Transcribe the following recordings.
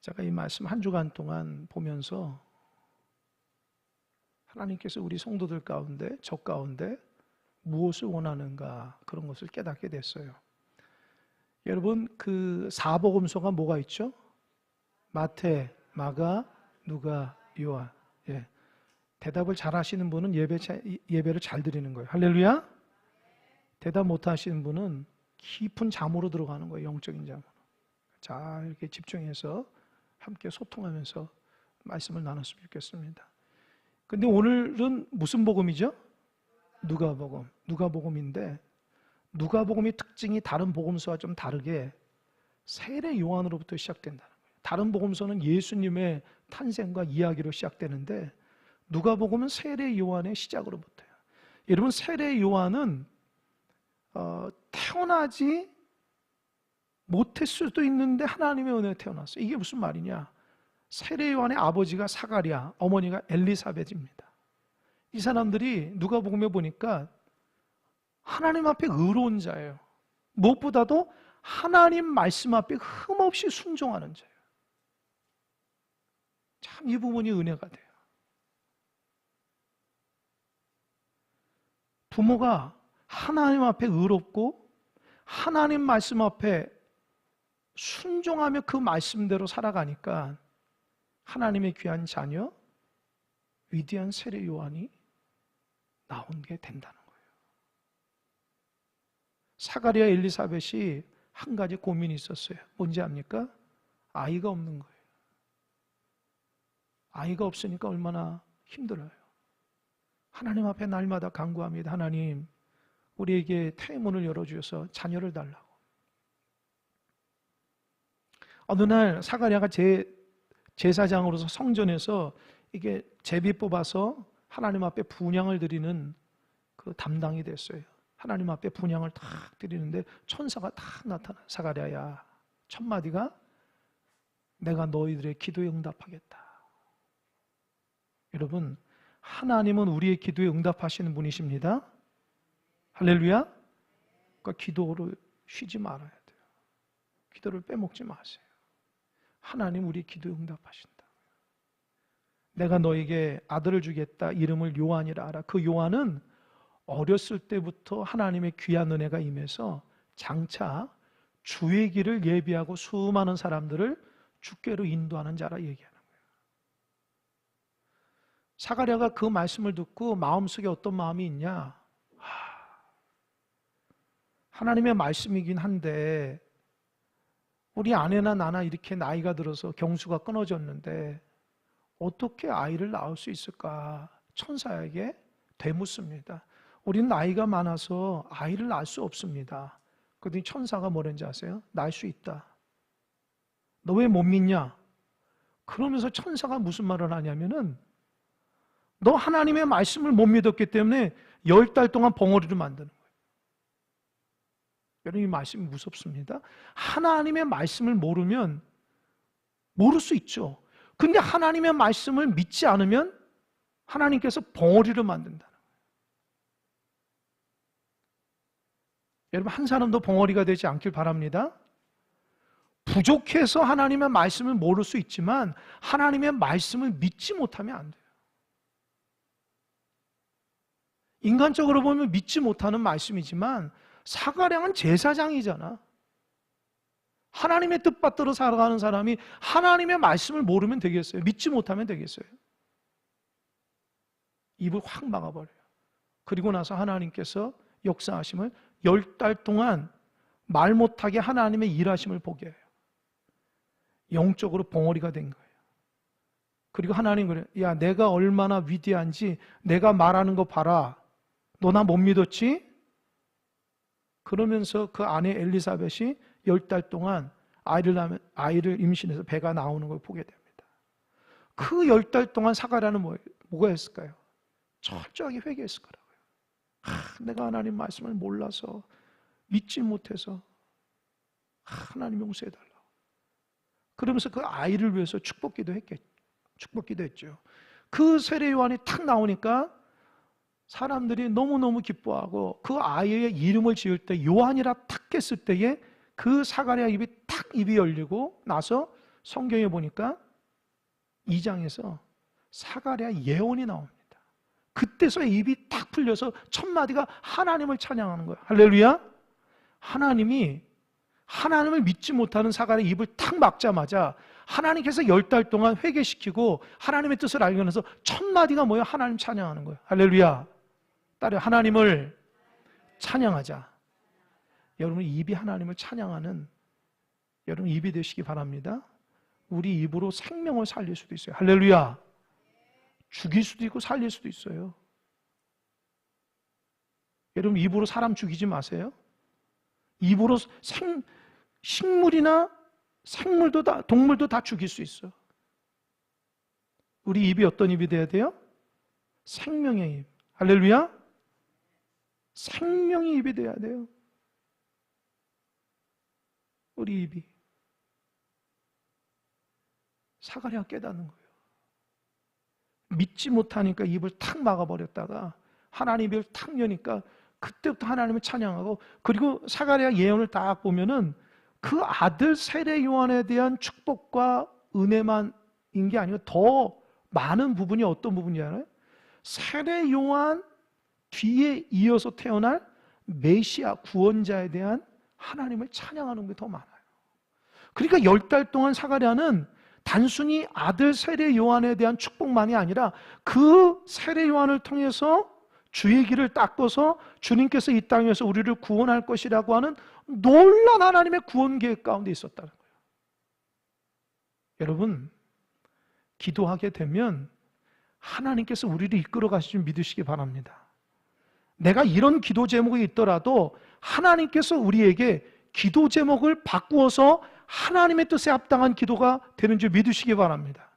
제가 이 말씀 한 주간 동안 보면서 하나님께서 우리 성도들 가운데, 저 가운데 무엇을 원하는가 그런 것을 깨닫게 됐어요. 여러분, 그 사복음서가 뭐가 있죠? 마태, 마가, 누가, 요한. 예. 대답을 잘 하시는 분은 예배를 잘 드리는 거예요. 할렐루야. 대답 못 하시는 분은 깊은 잠으로 들어가는 거예요. 영적인 잠으로. 자, 이렇게 집중해서 함께 소통하면서 말씀을 나눴으면 좋겠습니다. 근데 오늘은 무슨 복음이죠? 누가복음. 누가복음인데 누가복음의 특징이 다른 복음서와 좀 다르게 세례 요한으로부터 시작된다는 거예요. 다른 복음서는 예수님의 탄생과 이야기로 시작되는데 누가복음은 세례 요한의 시작으로부터요. 여러분, 세례 요한은 태어나지 못했을 수도 있는데 하나님의 은혜에 태어났어요. 이게 무슨 말이냐? 세례 요한의 아버지가 사가랴, 어머니가 엘리사벳입니다. 이 사람들이 누가복음에 보니까 하나님 앞에 의로운 자예요. 무엇보다도 하나님 말씀 앞에 흠없이 순종하는 자예요. 참 이 부분이 은혜가 돼요. 부모가 하나님 앞에 의롭고 하나님 말씀 앞에 순종하며 그 말씀대로 살아가니까 하나님의 귀한 자녀, 위대한 세례 요한이 나온 게 된다는 거예요. 사가랴 엘리사벳이 한 가지 고민이 있었어요. 뭔지 압니까? 아이가 없는 거예요. 아이가 없으니까 얼마나 힘들어요. 하나님 앞에 날마다 간구합니다. 하나님, 우리에게 태문을 열어주셔서 자녀를 달라고. 어느 날 사가랴가 제사장으로서 성전에서 이게 제비 뽑아서 하나님 앞에 분향을 드리는 그 담당이 됐어요. 하나님 앞에 분향을 탁 드리는데 천사가 탁 나타나. 사가랴야, 첫 마디가 내가 너희들의 기도에 응답하겠다. 여러분, 하나님은 우리의 기도에 응답하시는 분이십니다. 할렐루야. 그러니까 기도를 쉬지 말아야 돼요. 기도를 빼먹지 마세요. 하나님 우리 기도에 응답하신다. 내가 너에게 아들을 주겠다. 이름을 요한이라 하라. 그 요한은 어렸을 때부터 하나님의 귀한 은혜가 임해서 장차 주의 길을 예비하고 수많은 사람들을 주께로 인도하는 자라 얘기하는 거예요. 사가랴가 그 말씀을 듣고 마음속에 어떤 마음이 있냐? 하나님의 말씀이긴 한데 우리 아내나 나나 이렇게 나이가 들어서 경수가 끊어졌는데 어떻게 아이를 낳을 수 있을까? 천사에게 되묻습니다. 우리는 나이가 많아서 아이를 낳을 수 없습니다. 그랬더니 천사가 뭐랬는지 아세요? 낳을 수 있다. 너 왜 못 믿냐? 그러면서 천사가 무슨 말을 하냐면은 너 하나님의 말씀을 못 믿었기 때문에 10달 동안 벙어리를 만드는 거예요. 여러분, 이 말씀이 무섭습니다. 하나님의 말씀을 모르면 모를 수 있죠. 근데 하나님의 말씀을 믿지 않으면 하나님께서 벙어리를 만든다는 거예요. 여러분, 한 사람도 벙어리가 되지 않길 바랍니다. 부족해서 하나님의 말씀을 모를 수 있지만 하나님의 말씀을 믿지 못하면 안 돼요. 인간적으로 보면 믿지 못하는 말씀이지만 사가랴는 제사장이잖아. 하나님의 뜻받들어 살아가는 사람이 하나님의 말씀을 모르면 되겠어요? 믿지 못하면 되겠어요? 입을 확 막아버려요. 그리고 나서 하나님께서 역사하심을 10달 동안 말 못하게 하나님의 일하심을 보게 해요. 영적으로 벙어리가 된 거예요. 그리고 하나님 그래요. 야, 내가 얼마나 위대한지 내가 말하는 거 봐라. 너 나 못 믿었지? 그러면서 그 아내 엘리사벳이 10달 동안 아이를 임신해서 배가 나오는 걸 보게 됩니다. 그 10달 동안 사가랴는 뭐가 했을까요? 철저하게 회개했을 거라고요. 내가 하나님 말씀을 몰라서 믿지 못해서 하나님 용서해달라고. 그러면서 그 아이를 위해서 축복기도 했죠. 그 세례 요한이 탁 나오니까 사람들이 너무너무 기뻐하고 그 아이의 이름을 지을 때 요한이라 탁 했을 때에 그 사가랴 입이 열리고 나서 성경에 보니까 2장에서 사가랴 예언이 나옵니다. 그때서 입이 딱 풀려서 첫 마디가 하나님을 찬양하는 거예요. 할렐루야. 하나님을 믿지 못하는 사가랴 입을 탁 막자마자 하나님께서 10달 동안 회개시키고 하나님의 뜻을 알게 하면서 첫 마디가 뭐예요? 하나님 찬양하는 거예요. 할렐루야. 따라 하나님을 찬양하자. 여러분 입이 하나님을 찬양하는 여러분 입이 되시기 바랍니다. 우리 입으로 생명을 살릴 수도 있어요. 할렐루야. 죽일 수도 있고 살릴 수도 있어요. 여러분 입으로 사람 죽이지 마세요. 입으로 식물이나 생물도 다, 동물도 다 죽일 수 있어. 우리 입이 어떤 입이 돼야 돼요? 생명의 입. 할렐루야. 생명의 입이 돼야 돼요. 우리 입이. 사가랴가 깨닫는 거예요. 믿지 못하니까 입을 탁 막아버렸다가 하나님 입을 탁 여니까 그때부터 하나님을 찬양하고, 그리고 사가랴 예언을 딱 보면은 그 아들 세례 요한에 대한 축복과 은혜만인 게 아니고 더 많은 부분이 어떤 부분이잖아요. 세례 요한 뒤에 이어서 태어날 메시아 구원자에 대한 하나님을 찬양하는 게 더 많아요. 그러니까 10달 동안 사가랴는 단순히 아들 세례 요한에 대한 축복만이 아니라 그 세례 요한을 통해서 주의 길을 닦아서 주님께서 이 땅에서 우리를 구원할 것이라고 하는 놀라운 하나님의 구원 계획 가운데 있었다는 거예요. 여러분, 기도하게 되면 하나님께서 우리를 이끌어 가실 줄 믿으시기 바랍니다. 내가 이런 기도 제목이 있더라도 하나님께서 우리에게 기도 제목을 바꾸어서 하나님의 뜻에 합당한 기도가 되는 줄 믿으시기 바랍니다.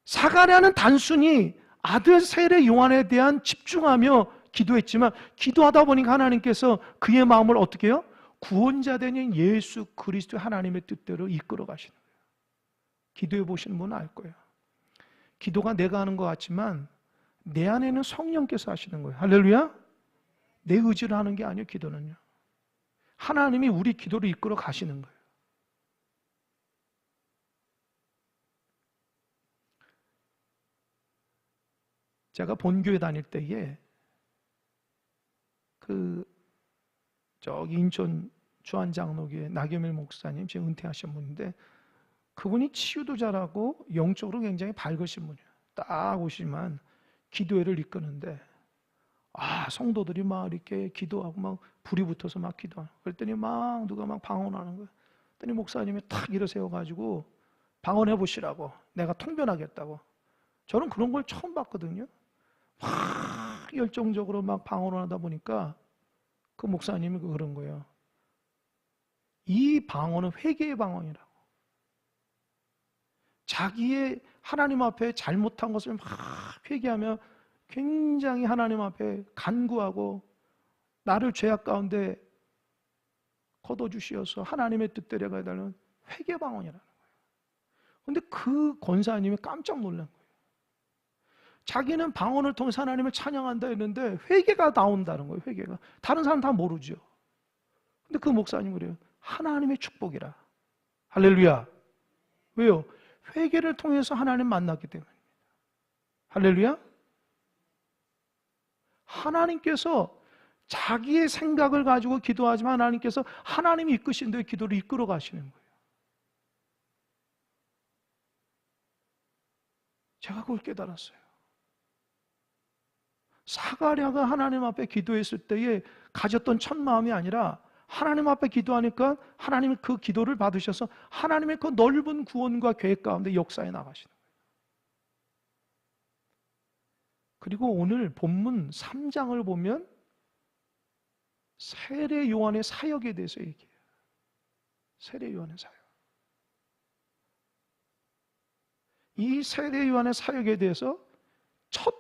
사가랴는 단순히 아들 세례 요한에 대한 집중하며 기도했지만 기도하다 보니까 하나님께서 그의 마음을 어떻게 해요? 구원자 되는 예수 그리스도의 하나님의 뜻대로 이끌어 가시는 거예요. 기도해 보시는 분은 알 거예요. 기도가 내가 하는 것 같지만 내 안에는 성령께서 하시는 거예요. 할렐루야. 내 의지로 하는 게 아니에요. 기도는요, 하나님이 우리 기도를 이끌어 가시는 거예요. 제가 본교회 다닐 때에 저기 인천 주한장로교회 나겸일 목사님, 지금 은퇴하신 분인데 그분이 치유도 잘하고 영적으로 굉장히 밝으신 분이에요. 딱 오시면 기도회를 이끄는데 성도들이 막 이렇게 기도하고 막 불이 붙어서 막 기도하고, 그랬더니 막 누가 막 방언하는 거예요. 그랬더니 목사님이 탁 일어세워가지고 방언해 보시라고, 내가 통변하겠다고. 저는 그런 걸 처음 봤거든요. 막 열정적으로 막 방언을 하다 보니까 그 목사님이 그런 거예요. 이 방언은 회개의 방언이라고. 자기의 하나님 앞에 잘못한 것을 막 회개하며 굉장히 하나님 앞에 간구하고 나를 죄악 가운데 걷어주시어서 하나님의 뜻대로 해달라는 회개 방언이라는 거예요. 그런데 그 권사님이 깜짝 놀란 거예요. 자기는 방언을 통해서 하나님을 찬양한다 했는데 회개가 나온다는 거예요. 회개가. 다른 사람 다 모르죠. 근데 그 목사님 그래요. 하나님의 축복이라. 할렐루야. 왜요? 회개를 통해서 하나님 만났기 때문입니다. 할렐루야. 하나님께서 자기의 생각을 가지고 기도하지만 하나님께서 하나님이 이끄신 대로 기도를 이끌어 가시는 거예요. 제가 그걸 깨달았어요. 사가랴가 하나님 앞에 기도했을 때에 가졌던 첫 마음이 아니라 하나님 앞에 기도하니까 하나님이 그 기도를 받으셔서 하나님의 그 넓은 구원과 계획 가운데 역사에 나가시는 거예요. 그리고 오늘 본문 3장을 보면 세례 요한의 사역에 대해서 얘기해요. 세례 요한의 사역. 이 세례 요한의 사역에 대해서 첫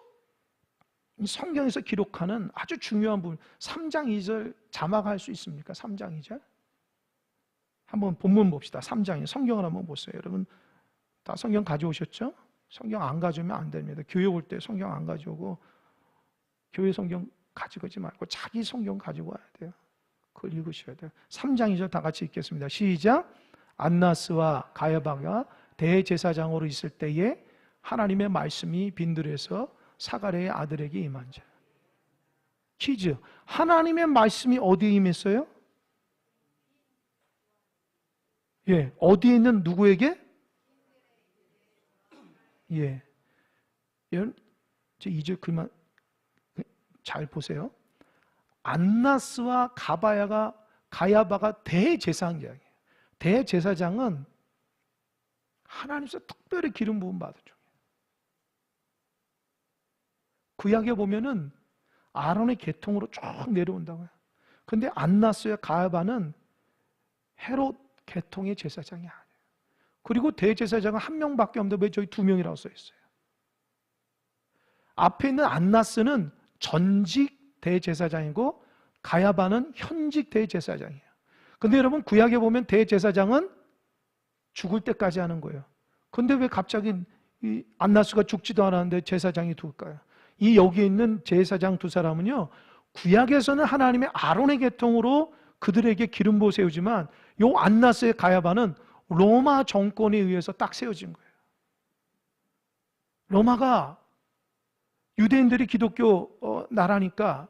성경에서 기록하는 아주 중요한 부분, 3장 2절 자막할 수 있습니까? 3장 2절 한번 본문 봅시다. 3장에 성경을 한번 보세요. 여러분 다 성경 가져오셨죠? 성경 안 가져오면 안 됩니다. 교회 올 때 성경 안 가져오고 교회 성경 가지고 오지 말고 자기 성경 가지고 와야 돼요. 그걸 읽으셔야 돼요. 3장 2절 다 같이 읽겠습니다. 시작. 안나스와 가야바가 대제사장으로 있을 때에 하나님의 말씀이 빈들에서 사가랴의 아들에게 임한 자. 퀴즈. 하나님의 말씀이 어디에 임했어요? 예, 어디에 있는 누구에게? 예. 이제 2절 그만 잘 보세요. 안나스와 가야바가 대제사장이에요. 대제사장은 하나님께서 특별히 기름 부음 받은 종이에요. 구약에 보면은 아론의 계통으로 쭉 내려온다고요. 근데 안나스와 가야바는 헤롯 계통의 제사장이 아니에요. 그리고 대제사장은 한 명밖에 없는데 왜 저기 두 명이라고 써 있어요? 앞에 있는 안나스는 전직 대제사장이고 가야바는 현직 대제사장이에요. 근데 여러분 구약에 보면 대제사장은 죽을 때까지 하는 거예요. 근데 왜 갑자기 이 안나스가 죽지도 않았는데 제사장이 누굴까요? 이 여기 있는 제사장 두 사람은요, 구약에서는 하나님의 아론의 계통으로 그들에게 기름 부어 세우지만 요 안나스의 가야바는 로마 정권에 의해서 딱 세워진 거예요. 로마가 유대인들이 기독교 나라니까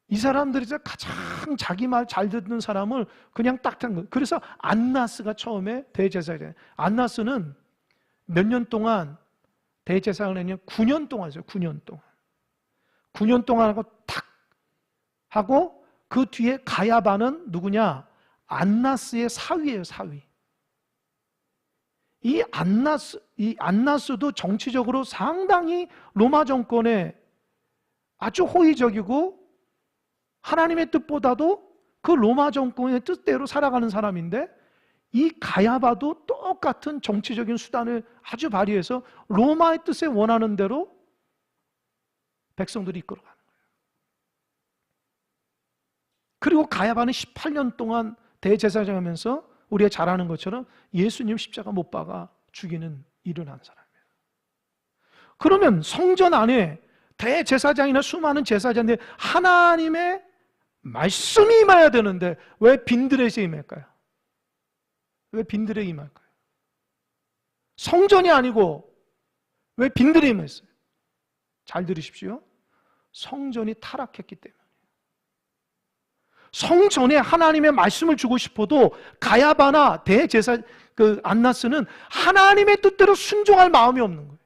이 사람들이 가장 자기 말 잘 듣는 사람을 그냥 딱 탄 거예요. 그래서 안나스가 처음에 대제사장. 안나스는 몇 년 동안 대제사장을 했냐면 9년 동안 했어요. 9년 동안. 9년 동안 하고 탁 하고 그 뒤에 가야바는 누구냐? 안나스의 사위예요, 사위. 이 안나스도 정치적으로 상당히 로마 정권에 아주 호의적이고 하나님의 뜻보다도 그 로마 정권의 뜻대로 살아가는 사람인데 이 가야바도 똑같은 정치적인 수단을 아주 발휘해서 로마의 뜻에 원하는 대로 백성들이 이끌어가는 거예요. 그리고 가야바는 18년 동안 대제사장 하면서 우리가 잘 아는 것처럼 예수님 십자가 못 박아 죽이는 일을 한 사람이에요. 그러면 성전 안에 대제사장이나 수많은 제사장인데 하나님의 말씀이 임해야 되는데 왜 빈들에서 임할까요? 왜 빈들에 임할까요? 성전이 아니고 왜 빈들에 임했어요? 잘 들으십시오. 성전이 타락했기 때문에. 성전에 하나님의 말씀을 주고 싶어도 가야바나 대제사 안나스는 하나님의 뜻대로 순종할 마음이 없는 거예요.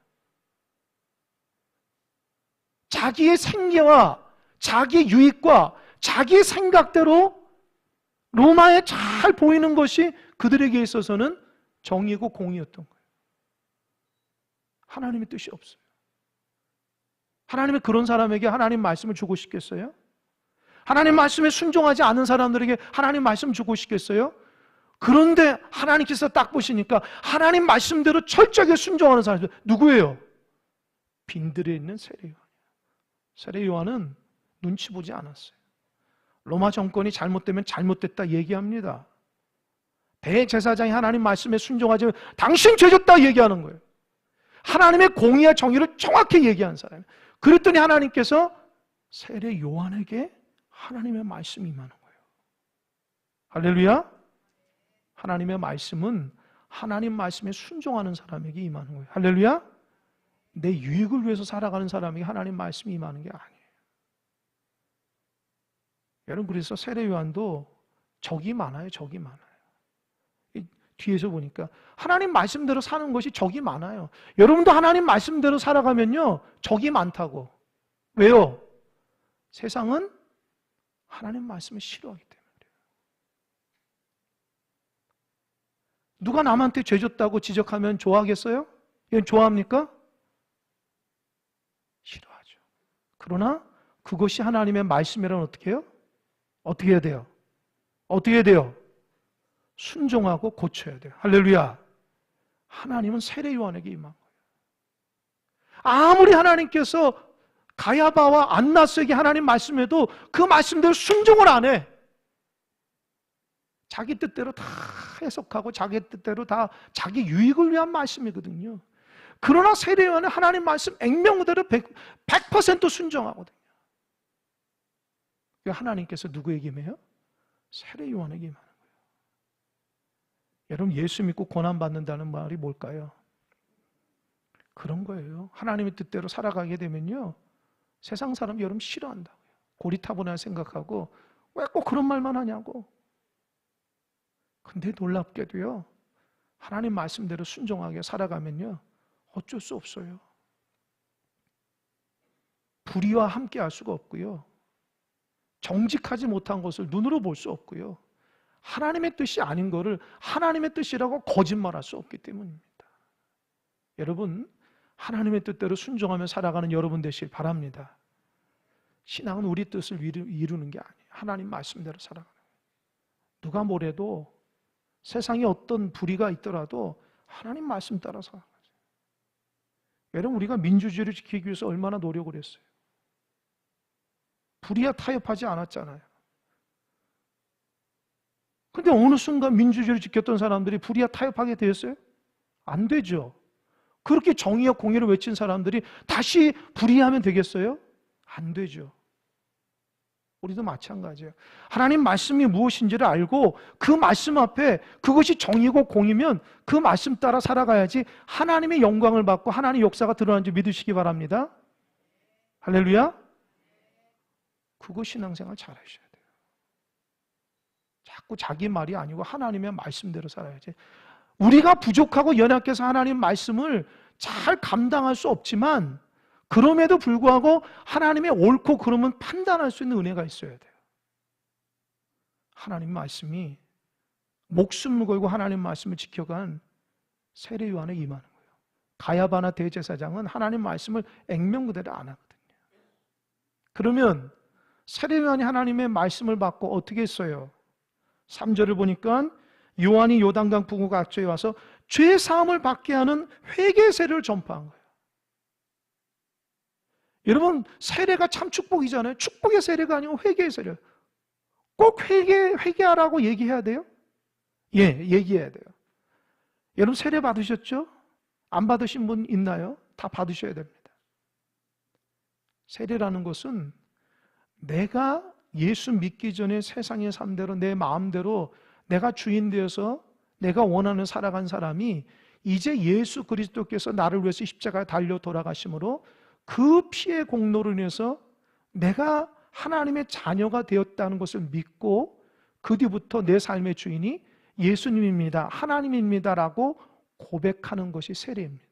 자기의 생계와 자기의 유익과 자기의 생각대로 로마에 잘 보이는 것이 그들에게 있어서는 정의고 공의였던 거예요. 하나님의 뜻이 없어요. 하나님의 그런 사람에게 하나님 말씀을 주고 싶겠어요? 하나님 말씀에 순종하지 않은 사람들에게 하나님 말씀 주고 싶겠어요? 그런데 하나님께서 딱 보시니까 하나님 말씀대로 철저하게 순종하는 사람들 누구예요? 빈들에 있는 세례 요한이에요. 세례 요한은 눈치 보지 않았어요. 로마 정권이 잘못되면 잘못됐다 얘기합니다. 대제사장이 하나님 말씀에 순종하지 않으면 당신 죄졌다 얘기하는 거예요. 하나님의 공의와 정의를 정확히 얘기한 사람이에요. 그랬더니 하나님께서 세례 요한에게 하나님의 말씀이 임하는 거예요. 할렐루야. 하나님의 말씀은 하나님 말씀에 순종하는 사람에게 임하는 거예요. 할렐루야. 내 유익을 위해서 살아가는 사람에게 하나님 말씀이 임하는 게 아니에요. 여러분 그래서 세례 요한도 적이 많아요. 적이 많아요. 뒤에서 보니까 하나님 말씀대로 사는 것이 적이 많아요. 여러분도 하나님 말씀대로 살아가면요 적이 많다고. 왜요? 세상은 하나님 말씀을 싫어하기 때문에 그래요. 누가 남한테 죄 졌다고 지적하면 좋아하겠어요? 얘는 좋아합니까? 싫어하죠. 그러나 그것이 하나님의 말씀이라면 어떻게 해요? 어떻게 해야 돼요? 어떻게 해야 돼요? 순종하고 고쳐야 돼요. 할렐루야. 하나님은 세례 요한에게 임한 거예요. 아무리 하나님께서 가야바와 안나스에게 하나님 말씀해도 그 말씀대로 순종을 안 해. 자기 뜻대로 다 해석하고 자기 뜻대로 다 자기 유익을 위한 말씀이거든요. 그러나 세례 요한은 하나님 말씀 액면 그대로 100% 순종하거든요. 하나님께서 누구에게 임해요? 세례 요한에게 임하는 거예요. 여러분, 예수 믿고 고난받는다는 말이 뭘까요? 그런 거예요. 하나님의 뜻대로 살아가게 되면요, 세상 사람 여러분 싫어한다고요. 고리타분하게 생각하고 왜 꼭 그런 말만 하냐고. 근데 놀랍게도요, 하나님 말씀대로 순종하게 살아가면요, 어쩔 수 없어요. 불의와 함께 할 수가 없고요, 정직하지 못한 것을 눈으로 볼 수 없고요, 하나님의 뜻이 아닌 것을 하나님의 뜻이라고 거짓말할 수 없기 때문입니다. 여러분, 하나님의 뜻대로 순종하며 살아가는 여러분 되시길 바랍니다. 신앙은 우리 뜻을 이루는 게 아니에요. 하나님 말씀대로 살아가는 거예요. 누가 뭐래도, 세상에 어떤 불의가 있더라도 하나님 말씀 따라 살아가죠. 여러분, 우리가 민주주의를 지키기 위해서 얼마나 노력을 했어요. 불의와 타협하지 않았잖아요. 근데 어느 순간 민주주의를 지켰던 사람들이 불의와 타협하게 되었어요? 안 되죠. 그렇게 정의와 공의를 외친 사람들이 다시 불의하면 되겠어요? 안 되죠. 우리도 마찬가지예요. 하나님 말씀이 무엇인지를 알고 그 말씀 앞에 그것이 정의고 공이면 그 말씀 따라 살아가야지 하나님의 영광을 받고 하나님의 역사가 드러나는지 믿으시기 바랍니다. 할렐루야. 그거 신앙생활 잘하셔야 돼요. 자꾸 자기 말이 아니고 하나님의 말씀대로 살아야지. 우리가 부족하고 연약해서 하나님 말씀을 잘 감당할 수 없지만 그럼에도 불구하고 하나님의 옳고 그름은 판단할 수 있는 은혜가 있어야 돼요. 하나님 말씀이 목숨을 걸고 하나님 말씀을 지켜간 세례 요한에 임하는 거예요. 가야바나 대제사장은 하나님 말씀을 액면 그대로 안 하거든요. 그러면 세례 요한이 하나님의 말씀을 받고 어떻게 했어요? 3절을 보니까 요한이 요단강 북구 각지에 와서 죄 사함을 받게 하는 회개 세례를 전파한 거예요. 여러분, 세례가 참 축복이잖아요. 축복의 세례가 아니고 회개의 세례. 꼭 회개하라고 얘기해야 돼요? 예, 얘기해야 돼요. 여러분, 세례 받으셨죠? 안 받으신 분 있나요? 다 받으셔야 됩니다. 세례라는 것은 내가 예수 믿기 전에 세상의 삶대로 내 마음대로 내가 주인 되어서 내가 원하는 살아간 사람이 이제 예수 그리스도께서 나를 위해서 십자가에 달려 돌아가심으로 그 피의 공로로 인해서 내가 하나님의 자녀가 되었다는 것을 믿고 그 뒤부터 내 삶의 주인이 예수님입니다, 하나님입니다라고 고백하는 것이 세례입니다.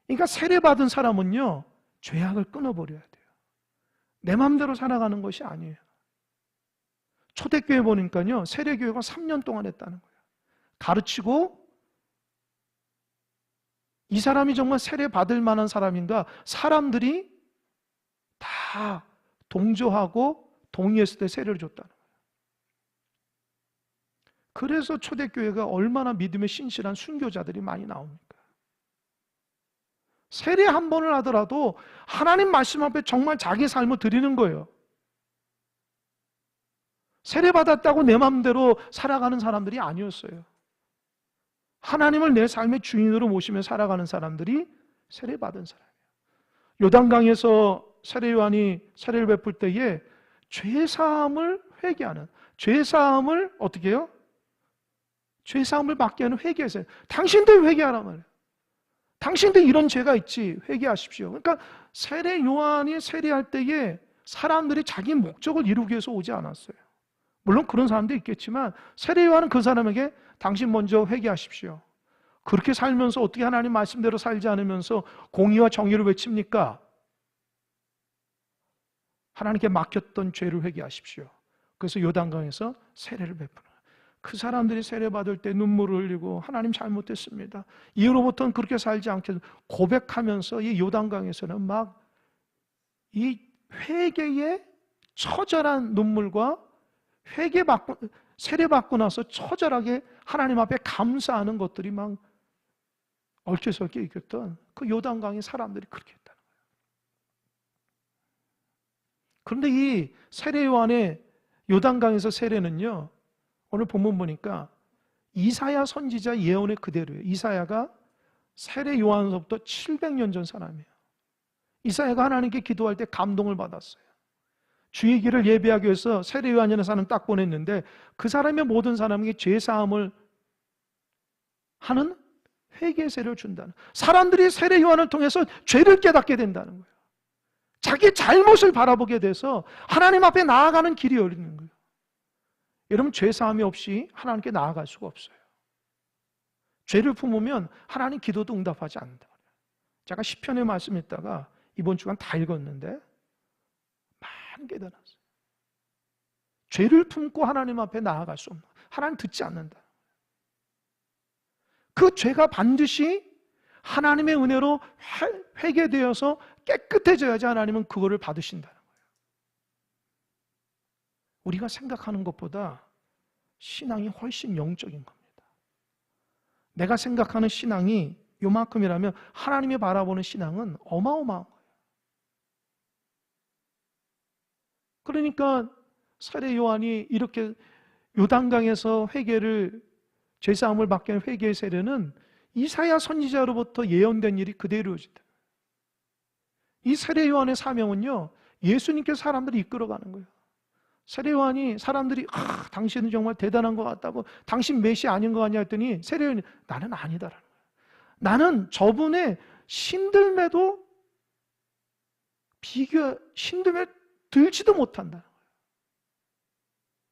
그러니까 세례받은 사람은요, 죄악을 끊어버려야 돼요. 내 마음대로 살아가는 것이 아니에요. 초대교회 보니까요, 세례교회가 3년 동안 했다는 거예요. 가르치고 이 사람이 정말 세례 받을 만한 사람인가 사람들이 다 동조하고 동의했을 때 세례를 줬다는 거예요. 그래서 초대교회가 얼마나 믿음에 신실한 순교자들이 많이 나옵니까? 세례 한 번을 하더라도 하나님 말씀 앞에 정말 자기 삶을 드리는 거예요. 세례 받았다고 내 마음대로 살아가는 사람들이 아니었어요. 하나님을 내 삶의 주인으로 모시며 살아가는 사람들이 세례 받은 사람이에요. 요단강에서 세례 요한이 세례를 베풀 때에 죄사함을 회개하는, 죄사함을 어떻게 해요? 죄사함을 받게 하는 회개하세요. 당신들 회개하란 말이에요. 당신들 이런 죄가 있지, 회개하십시오. 그러니까 세례 요한이 세례할 때에 사람들이 자기 목적을 이루기 위해서 오지 않았어요. 물론 그런 사람도 있겠지만 세례 요한은 그 사람에게 당신 먼저 회개하십시오. 그렇게 살면서 어떻게 하나님 말씀대로 살지 않으면서 공의와 정의를 외칩니까? 하나님께 맡겼던 죄를 회개하십시오. 그래서 요단강에서 세례를 베푸는 거예요. 그 사람들이 세례 받을 때 눈물을 흘리고 하나님 잘못했습니다, 이후로부터는 그렇게 살지 않게 고백하면서 이 요단강에서는 막 이 회개의 처절한 눈물과 세례 받고 나서 처절하게 하나님 앞에 감사하는 것들이 막 얽혀설켜 있었던 그 요단강의 사람들이 그렇게 했다는 거예요. 그런데 이 세례 요한의 요단강에서 세례는요, 오늘 본문 보니까 이사야 선지자 예언의 그대로예요. 이사야가 세례 요한서부터 700년 전 사람이에요. 이사야가 하나님께 기도할 때 감동을 받았어요. 주의 길을 예비하기 위해서 세례 요한이라는 사람을 딱 보냈는데 그 사람의 모든 사람에게 죄사함을 하는 회개의 세례를 준다는, 사람들이 세례 요한을 통해서 죄를 깨닫게 된다는 거예요. 자기 잘못을 바라보게 돼서 하나님 앞에 나아가는 길이 열리는 거예요. 여러분, 죄사함이 없이 하나님께 나아갈 수가 없어요. 죄를 품으면 하나님 기도도 응답하지 않는다. 제가 시편의 말씀했다가 이번 주간 다 읽었는데 많이 깨달았어요. 죄를 품고 하나님 앞에 나아갈 수 없는, 하나님 듣지 않는다. 그 죄가 반드시 하나님의 은혜로 회개되어서 깨끗해져야지 하나님은 그거를 받으신다는 거예요. 우리가 생각하는 것보다 신앙이 훨씬 영적인 겁니다. 내가 생각하는 신앙이 요만큼이라면 하나님이 바라보는 신앙은 어마어마한 거예요. 그러니까 세례 요한이 이렇게 요단강에서 회개를, 죄사함을 받게 하는 회개의 세례는 이사야 선지자로부터 예언된 일이 그대로 이루어진다. 이 세례 요한의 사명은요, 예수님께서 사람들을 이끌어가는 거예요. 세례 요한이 사람들이 당신은 정말 대단한 것 같다고, 당신 메시아 아닌 것 같냐 했더니 세례 요한이 나는 아니다라는 거예요. 나는 저분의 신들매도 신들매 들지도 못한다는 거예요.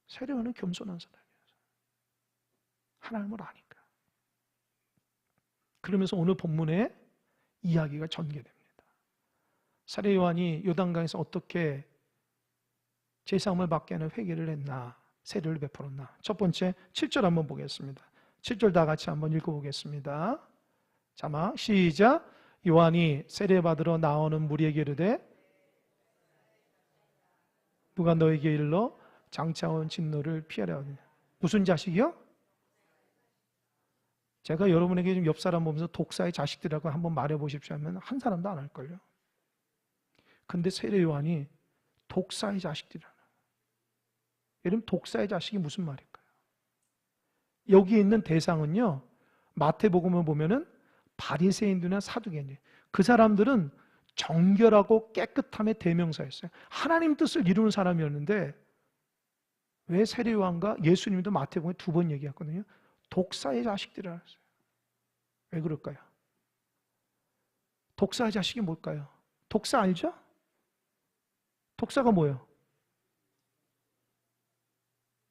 세례 요한은 겸손한 사람이에요. 하나님을 아니까. 그러면서 오늘 본문에 이야기가 전개됩니다. 세례 요한이 요단강에서 어떻게 죄사함을 받게 하는 회개를 했나, 세례를 베풀었나. 첫 번째 7절 한번 보겠습니다. 7절 다 같이 한번 읽어보겠습니다. 자막 시작. 요한이 세례받으러 나오는 무리에게 이르되 누가 너에게 일러 장차온 진노를 피하려 하느냐. 무슨 자식이요? 제가 여러분에게 좀 옆 사람 보면서 독사의 자식들이라고 한번 말해보십시오 하면 한 사람도 안 할걸요. 근데 세례 요한이 독사의 자식들이라는, 여러분 독사의 자식이 무슨 말일까요? 여기 있는 대상은요, 마태복음을 보면은 바리새인들이나 사두개인들, 그 사람들은 정결하고 깨끗함의 대명사였어요. 하나님 뜻을 이루는 사람이었는데 왜 세례 요한과 예수님도 마태복음에 2번 얘기했거든요. 독사의 자식들이라 했어요. 왜 그럴까요? 독사의 자식이 뭘까요? 독사 알죠? 독사가 뭐예요?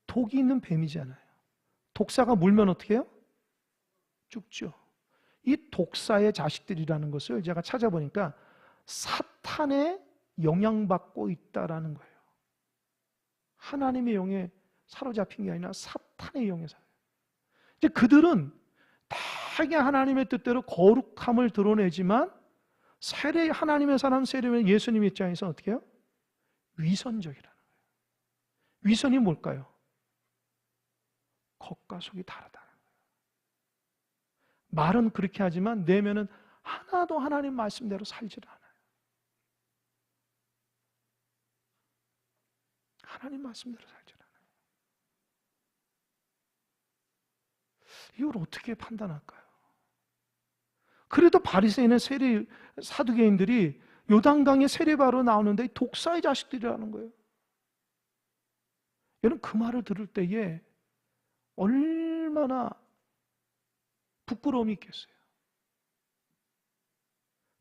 독이 있는 뱀이잖아요. 독사가 물면 어떻게 해요? 죽죠. 이 독사의 자식들이라는 것을 제가 찾아보니까 사탄에 영향받고 있다라는 거예요. 하나님의 영에 사로잡힌 게 아니라 사탄의 영에 사로잡힌. 이제 그들은 되게 하나님의 뜻대로 거룩함을 드러내지만 하나님의 사람 세례면 예수님 입장에서 어떻게 해요? 위선적이라는 거예요. 위선이 뭘까요? 겉과 속이 다르다는 거예요. 말은 그렇게 하지만 내면은 하나도 하나님 말씀대로 살질 않아요. 하나님 말씀대로 살질 않아요. 이걸 어떻게 판단할까요? 그래도 바리새인의 사두개인들이 요단강에 세례바로 나오는데 독사의 자식들이라는 거예요. 여러분 그 말을 들을 때에 얼마나 부끄러움이 있겠어요.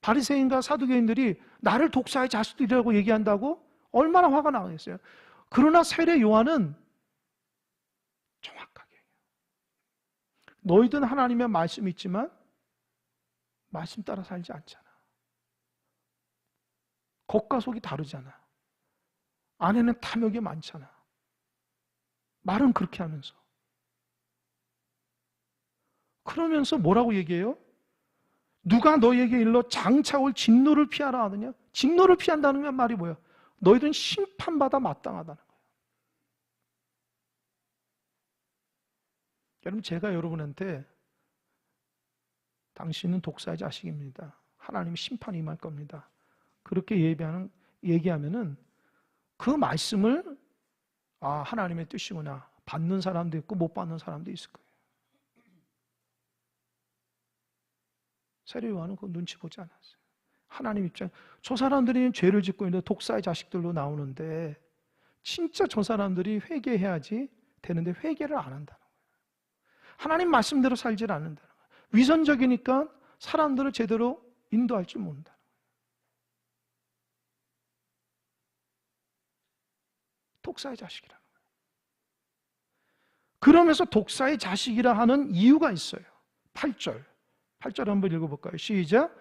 바리새인과 사두개인들이 나를 독사의 자식들이라고 얘기한다고 얼마나 화가 나겠어요. 그러나 세례 요한은 정확하게 너희들은 하나님의 말씀이 있지만 말씀 따라 살지 않잖아. 겉과 속이 다르잖아. 안에는 탐욕이 많잖아. 말은 그렇게 하면서. 그러면서 뭐라고 얘기해요? 누가 너에게 일러 장차올 진노를 피하라 하느냐? 진노를 피한다는 말이 뭐예요? 너희들은 심판받아 마땅하다는 거예요. 여러분 제가 여러분한테 당신은 독사의 자식입니다. 하나님이 심판이 임할 겁니다. 그렇게 얘기하면은 그 말씀을 하나님의 뜻이구나. 받는 사람도 있고 못 받는 사람도 있을 거예요. 세례 요한은 그 눈치 보지 않았어요. 하나님 입장, 저 사람들이 죄를 짓고 있는데 독사의 자식들로 나오는데 진짜 저 사람들이 회개해야지 되는데 회개를 안 한다는 거예요. 하나님 말씀대로 살질 않는다는 거예요. 위선적이니까 사람들을 제대로 인도할 줄 모른다. 독사의 자식이라는 거예요. 그러면서 독사의 자식이라 하는 이유가 있어요. 8절 한번 읽어볼까요? 시작.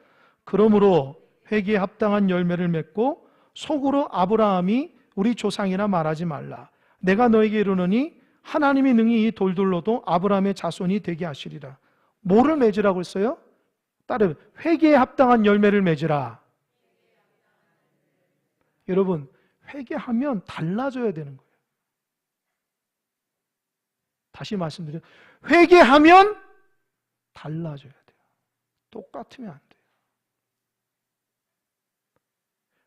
그러므로 회개에 합당한 열매를 맺고 속으로 아브라함이 우리 조상이라 말하지 말라. 내가 너에게 이르노니 하나님이 능히 이 돌들로도 아브라함의 자손이 되게 하시리라. 뭐를 맺으라고 했어요? 따르 회개에 합당한 열매를 맺으라. 여러분, 회개하면 달라져야 되는 거예요. 다시 말씀드려요. 회개하면 달라져야 돼요. 똑같으면 안 돼요.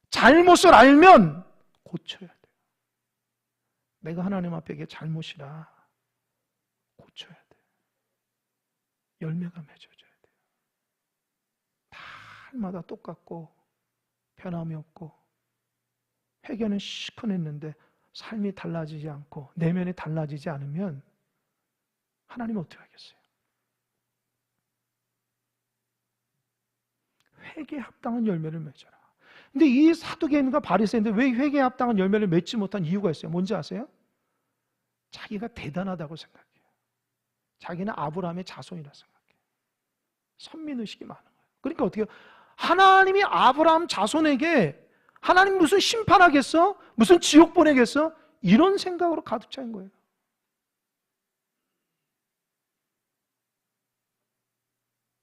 잘못을 알면 고쳐야 돼요. 내가 하나님 앞에 이게 잘못이라 고쳐야 돼요. 열매가 맺어져야 돼요. 날마다 똑같고 변함이 없고 회개는 시큰했는데 삶이 달라지지 않고 내면이 달라지지 않으면 하나님은 어떻게 하겠어요? 회개에 합당한 열매를 맺어라. 근데 이 사두개인과 바리새인들 왜 회개에 합당한 열매를 맺지 못한 이유가 있어요. 뭔지 아세요? 자기가 대단하다고 생각해요. 자기는 아브라함의 자손이라 생각해요. 선민의식이 많은 거예요. 그러니까 어떻게 해요? 하나님이 아브라함 자손에게 하나님 무슨 심판하겠어? 무슨 지옥 보내겠어? 이런 생각으로 가득 차인 거예요.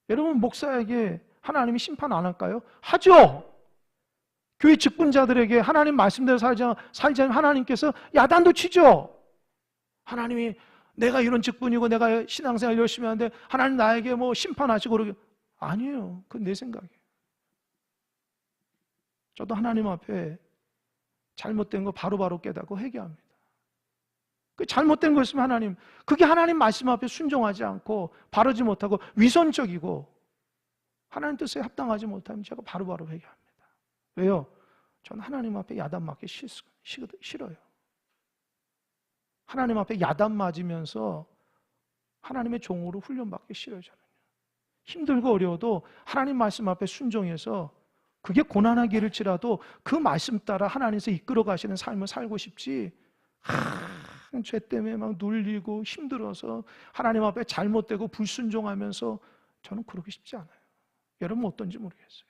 여러분, 목사에게 하나님이 심판 안 할까요? 하죠. 교회 직분자들에게 하나님 말씀대로 살자면 하나님께서 야단도 치죠. 하나님이 내가 이런 직분이고 내가 신앙생활 열심히 하는데 하나님 나에게 뭐 심판하시고 그러게. 아니에요. 그건 내 생각이에요. 저도 하나님 앞에 잘못된 거 바로바로 깨닫고 회개합니다. 그 잘못된 거 있으면 하나님, 그게 하나님 말씀 앞에 순종하지 않고 바르지 못하고 위선적이고 하나님 뜻에 합당하지 못하면 제가 바로바로 회개합니다. 왜요? 저는 하나님 앞에 야단 맞기 싫어요. 하나님 앞에 야단 맞으면서 하나님의 종으로 훈련받기 싫어요. 저는 힘들고 어려워도 하나님 말씀 앞에 순종해서 그게 고난하기를지라도 그 말씀 따라 하나님께서 이끌어 가시는 삶을 살고 싶지, 죄 때문에 막 눌리고 힘들어서 하나님 앞에 잘못되고 불순종하면서 저는 그러기 쉽지 않아요. 여러분 어떤지 모르겠어요.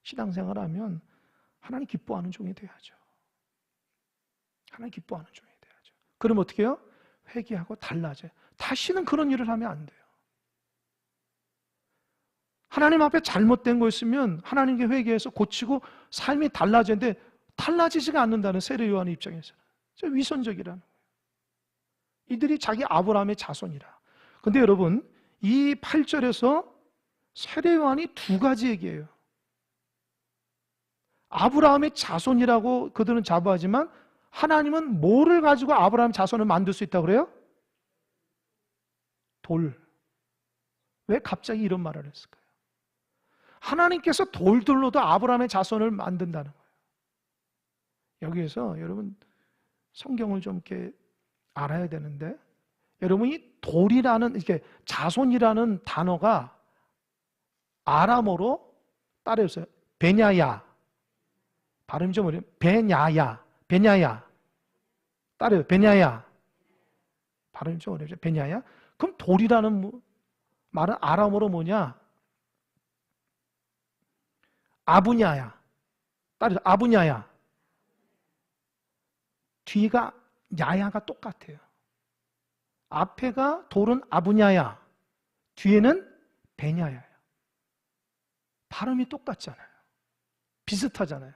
신앙생활하면 하나님 기뻐하는 종이 돼야죠. 하나님 기뻐하는 종이 돼야죠. 그럼 어떻게 해요? 회개하고 달라져요. 다시는 그런 일을 하면 안 돼요. 하나님 앞에 잘못된 거 있으면 하나님께 회개해서 고치고 삶이 달라지는데 달라지지가 않는다는 세례 요한의 입장에서는 위선적이라는 거예요. 이들이 자기 아브라함의 자손이라. 근데 여러분, 이 8절에서 세례 요한이 두 가지 얘기예요. 아브라함의 자손이라고 그들은 자부하지만 하나님은 뭐를 가지고 아브라함 자손을 만들 수 있다고 그래요? 돌. 왜 갑자기 이런 말을 했을까요? 하나님께서 돌들로도 아브라함의 자손을 만든다는 거예요. 여기에서 여러분 성경을 좀 이렇게 알아야 되는데, 여러분이 돌이라는, 이렇게 자손이라는 단어가 아람어로 따라해보세요. 베냐야. 발음이 좀 어려워요. 베냐야. 따라해요. 베냐야. 발음이 좀 어려워요. 베냐야. 그럼 돌이라는 말은 아람어로 뭐냐? 아부냐야. 따라해요. 아부냐야. 뒤가 야야가 똑같아요. 앞에가 돌은 아부냐야, 뒤에는 베냐야예요. 발음이 똑같잖아요. 비슷하잖아요.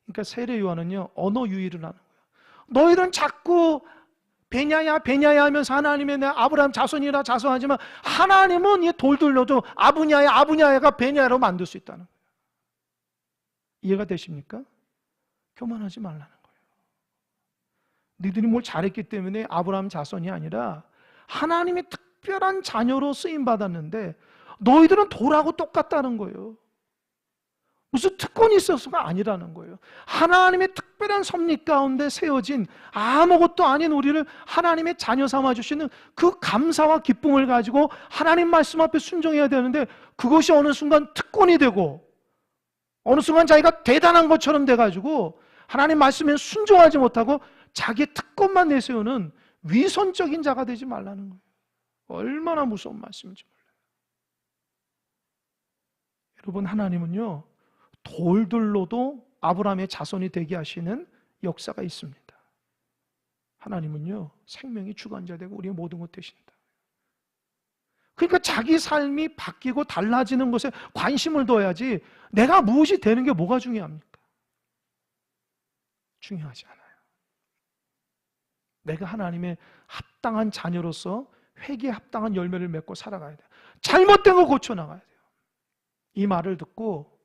그러니까 세례 요한은요, 언어 유희를 하는 거예요. 너희들은 자꾸 베냐야 하면서 하나님의 내 아브라함 자손이라 자son하지만 하나님은 이 돌들로도 아부냐야가 베냐야로 만들 수 있다는 거예요. 이해가 되십니까? 교만하지 말라는 거예요. 너희들이 뭘 잘했기 때문에 아브라함 자손이 아니라 하나님의 특별한 자녀로 쓰임받았는데 너희들은 돌하고 똑같다는 거예요. 무슨 특권이 있어서가 아니라는 거예요. 하나님의 특별한 섭리 가운데 세워진 아무것도 아닌 우리를 하나님의 자녀 삼아주시는 그 감사와 기쁨을 가지고 하나님 말씀 앞에 순종해야 되는데, 그것이 어느 순간 특권이 되고 어느 순간 자기가 대단한 것처럼 돼가지고 하나님 말씀에 순종하지 못하고 자기의 특권만 내세우는 위선적인 자가 되지 말라는 거예요. 얼마나 무서운 말씀인지 몰라요. 여러분, 하나님은요, 돌들로도 아브라함의 자손이 되게 하시는 역사가 있습니다. 하나님은요, 생명이 주관자 되고 우리의 모든 것 되신다. 그러니까 자기 삶이 바뀌고 달라지는 것에 관심을 둬야지, 내가 무엇이 되는 게 뭐가 중요합니까? 중요하지 않아요. 내가 하나님의 합당한 자녀로서 회개에 합당한 열매를 맺고 살아가야 돼요. 잘못된 거 고쳐나가야 돼요. 이 말을 듣고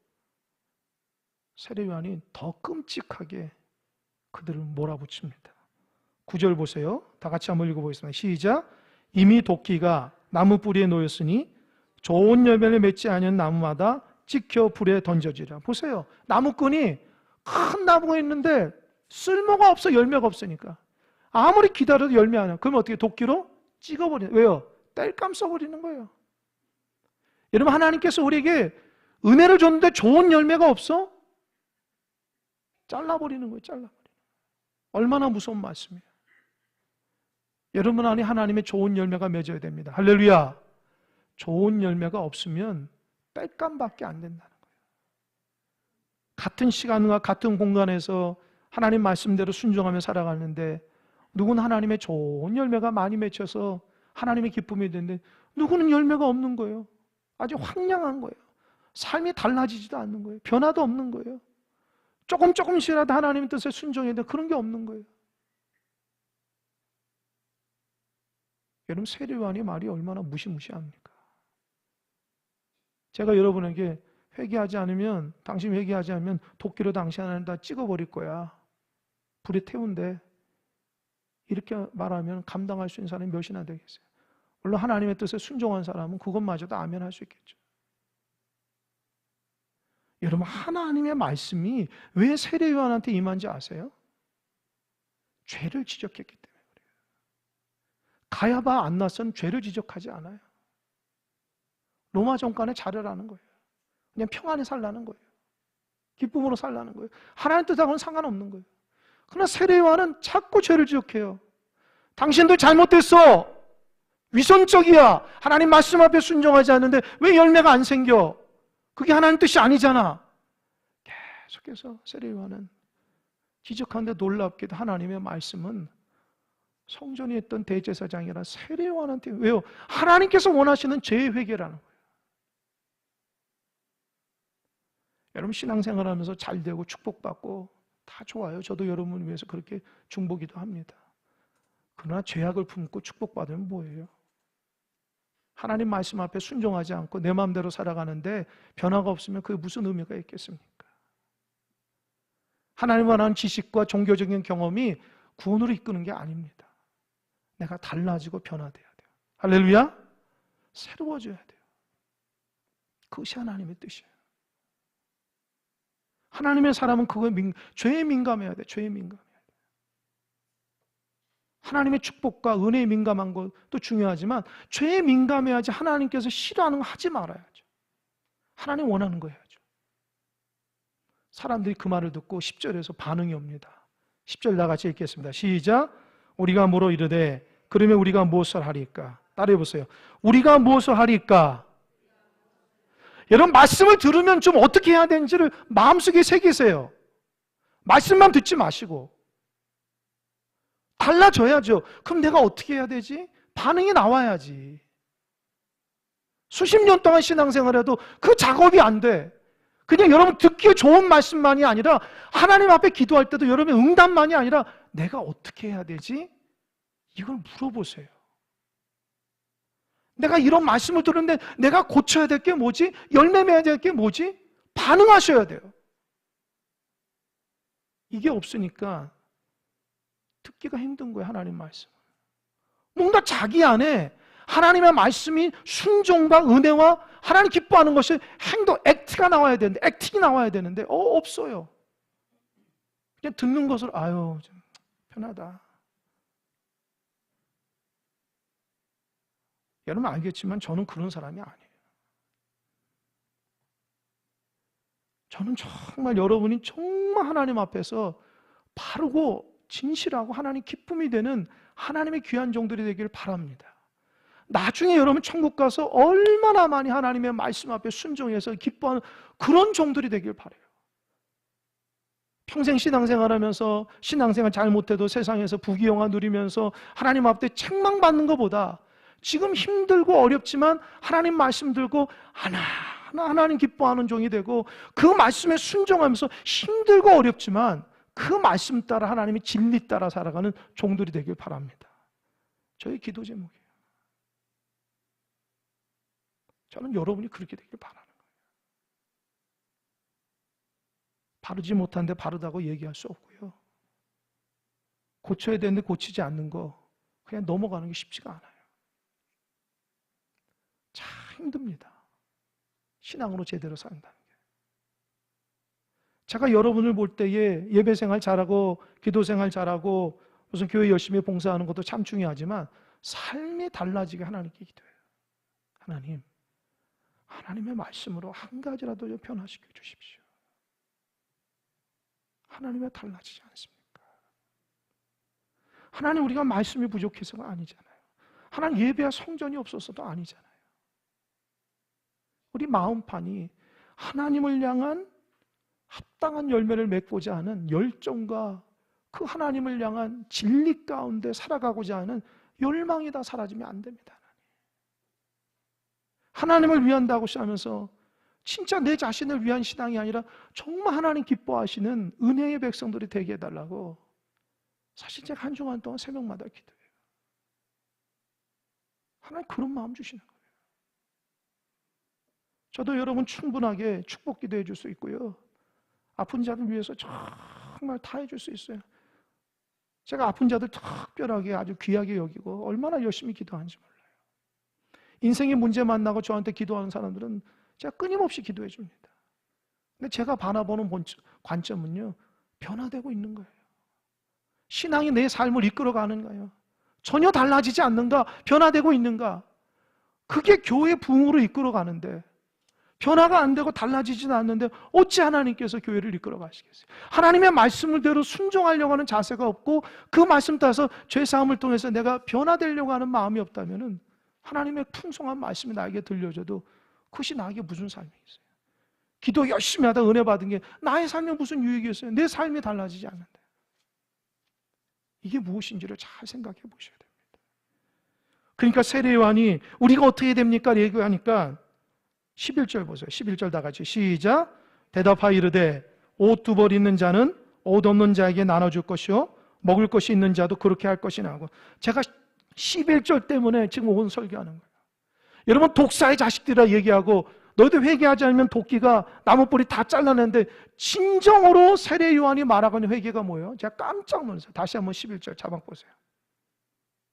세례 요한이 더 끔찍하게 그들을 몰아붙입니다. 9절 보세요. 다 같이 한번 읽어보겠습니다. 시작. 이미 도끼가 나무 뿌리에 놓였으니 좋은 열매를 맺지 않은 나무마다 찍혀 불에 던져지라. 보세요. 나무꾼이 큰 나무가 있는데 쓸모가 없어. 열매가 없으니까. 아무리 기다려도 열매 안 해. 그럼 어떻게? 도끼로 찍어버리는. 왜요? 땔감 써버리는 거예요. 여러분, 하나님께서 우리에게 은혜를 줬는데 좋은 열매가 없어? 잘라버리는 거예요. 잘라버리는 거예요. 얼마나 무서운 말씀이에요. 여러분 안에 하나님의 좋은 열매가 맺어야 됩니다. 할렐루야. 좋은 열매가 없으면 땔감밖에 안 된다는 거예요. 같은 시간과 같은 공간에서 하나님 말씀대로 순종하며 살아가는데, 누구는 하나님의 좋은 열매가 많이 맺혀서 하나님의 기쁨이 되는데, 누구는 열매가 없는 거예요. 아주 황량한 거예요. 삶이 달라지지도 않는 거예요. 변화도 없는 거예요. 조금씩이라도 하나님의 뜻에 순종해야 돼. 그런 게 없는 거예요. 여러분, 세례 요한의 말이 얼마나 무시무시합니까? 제가 여러분에게 회개하지 않으면, 당신 회개하지 않으면 도끼로 당신 하나님 다 찍어버릴 거야. 불에 태운대. 이렇게 말하면 감당할 수 있는 사람이 몇이나 되겠어요? 물론 하나님의 뜻에 순종한 사람은 그것마저도 아멘 할 수 있겠죠. 여러분, 하나님의 말씀이 왜 세례 요한한테 임한지 아세요? 죄를 지적했기 때문에 그래요. 가야바 안나선 죄를 지적하지 않아요. 로마 정권에 잘하라는 거예요. 그냥 평안히 살라는 거예요. 기쁨으로 살라는 거예요. 하나님 뜻하고는 상관없는 거예요. 그러나 세례 요한은 자꾸 죄를 지적해요. 당신도 잘못됐어. 위선적이야. 하나님 말씀 앞에 순종하지 않는데 왜 열매가 안 생겨? 그게 하나님 뜻이 아니잖아. 계속해서 세례 요한은 지적하는데, 놀랍게도 하나님의 말씀은 성전에 있던 대제사장이라 세례 요한한테, 왜요? 하나님께서 원하시는 죄의 회개라는 거예요. 여러분, 신앙생활하면서 잘 되고 축복받고 다 좋아요. 저도 여러분을 위해서 그렇게 중보기도 합니다. 그러나 죄악을 품고 축복받으면 뭐예요? 하나님 말씀 앞에 순종하지 않고 내 마음대로 살아가는데 변화가 없으면 그게 무슨 의미가 있겠습니까? 하나님과 나는 지식과 종교적인 경험이 구원으로 이끄는 게 아닙니다. 내가 달라지고 변화돼야 돼요. 할렐루야. 새로워져야 돼요. 그것이 하나님의 뜻이에요. 하나님의 사람은 죄에 민감해야 돼. 죄에 민감해야 돼. 하나님의 축복과 은혜에 민감한 것도 중요하지만 죄에 민감해야지. 하나님께서 싫어하는 거 하지 말아야죠. 하나님 원하는 거 해야죠. 사람들이 그 말을 듣고 10절에서 반응이 옵니다. 10절 다 같이 읽겠습니다. 시작. 우리가 물어 이르되 그러면 우리가 무엇을 하리까? 따라해 보세요. 우리가 무엇을 하리까? 여러분, 말씀을 들으면 좀 어떻게 해야 되는지를 마음속에 새기세요. 말씀만 듣지 마시고 달라져야죠. 그럼 내가 어떻게 해야 되지? 반응이 나와야지. 수십 년 동안 신앙생활해도 그 작업이 안 돼. 그냥 여러분 듣기에 좋은 말씀만이 아니라 하나님 앞에 기도할 때도 여러분의 응답만이 아니라 내가 어떻게 해야 되지? 이걸 물어보세요. 내가 이런 말씀을 들었는데 내가 고쳐야 될 게 뭐지? 열매 맺어야 될 게 뭐지? 반응하셔야 돼요. 이게 없으니까 듣기가 힘든 거예요. 하나님 말씀. 뭔가 자기 안에 하나님의 말씀이 순종과 은혜와 하나님 기뻐하는 것이 행동, 액트가 나와야 되는데, 액팅이 나와야 되는데, 없어요. 그냥 듣는 것을, 아유, 좀 편하다. 여러분 알겠지만 저는 그런 사람이 아니에요. 저는 정말 여러분이 정말 하나님 앞에서 바르고 진실하고 하나님 기쁨이 되는 하나님의 귀한 종들이 되길 바랍니다. 나중에 여러분 천국 가서 얼마나 많이 하나님의 말씀 앞에 순종해서 기뻐하는 그런 종들이 되길 바라요. 평생 신앙생활하면서 신앙생활 잘못해도 세상에서 부귀영화 누리면서 하나님 앞에 책망받는 것보다 지금 힘들고 어렵지만 하나님 말씀 들고 하나님 기뻐하는 종이 되고 그 말씀에 순종하면서 힘들고 어렵지만 그 말씀 따라 하나님의 진리 따라 살아가는 종들이 되길 바랍니다. 저희 기도 제목이에요. 저는 여러분이 그렇게 되길 바라는 거예요. 바르지 못한데 바르다고 얘기할 수 없고요. 고쳐야 되는데 고치지 않는 거 그냥 넘어가는 게 쉽지가 않아요. 참 힘듭니다. 신앙으로 제대로 산다는 게. 제가 여러분을 볼 때에 예배생활 잘하고 기도생활 잘하고 무슨 교회 열심히 봉사하는 것도 참 중요하지만 삶이 달라지게 하나님께 기도해요. 하나님의 말씀으로 한 가지라도 변화시켜 주십시오. 하나님의 달라지지 않습니까? 하나님 우리가 말씀이 부족해서가 아니잖아요. 하나님 예배와 성전이 없어서도 아니잖아요. 우리 마음판이 하나님을 향한 합당한 열매를 맺고자 하는 열정과 그 하나님을 향한 진리 가운데 살아가고자 하는 열망이 다 사라지면 안 됩니다. 하나님을 위한다고 하면서 진짜 내 자신을 위한 신앙이 아니라 정말 하나님 기뻐하시는 은혜의 백성들이 되게 해달라고 사실 제가 한 주간 동안 새벽마다 기도해요. 하나님 그런 마음 주시는 거예요. 저도 여러분 충분하게 축복 기도해 줄 수 있고요. 아픈 자들 위해서 정말 다 해줄 수 있어요. 제가 아픈 자들 특별하게 아주 귀하게 여기고 얼마나 열심히 기도하는지 몰라요. 인생의 문제 만나고 저한테 기도하는 사람들은 제가 끊임없이 기도해 줍니다. 근데 제가 바라보는 관점은요, 변화되고 있는 거예요. 신앙이 내 삶을 이끌어가는 거예요. 전혀 달라지지 않는가? 변화되고 있는가? 그게 교회 부흥으로 이끌어가는데 변화가 안 되고 달라지지는 않는데 어찌 하나님께서 교회를 이끌어 가시겠어요? 하나님의 말씀대로 순종하려고 하는 자세가 없고 그 말씀 따라서 죄사함을 통해서 내가 변화되려고 하는 마음이 없다면 하나님의 풍성한 말씀이 나에게 들려줘도 그것이 나에게 무슨 삶이 있어요? 기도 열심히 하다 은혜 받은 게 나의 삶에 무슨 유익이 있어요? 내 삶이 달라지지 않는데 이게 무엇인지를 잘 생각해 보셔야 됩니다. 그러니까 세례요한이 우리가 어떻게 됩니까? 얘기하니까 11절 보세요. 11절 다 같이 시작. 대답하여 이르되 옷 두 벌 있는 자는 옷 없는 자에게 나눠줄 것이요 먹을 것이 있는 자도 그렇게 할 것이나 하고 제가 11절 때문에 지금 오늘 설교하는 거예요. 여러분 독사의 자식들이라 얘기하고 너희들 회개하지 않으면 도끼가 나무뿌리 다 잘라내는데 진정으로 세례 요한이 말하고 있는 회개가 뭐예요? 제가 깜짝 놀랐어요. 다시 한번 11절 자막 보세요.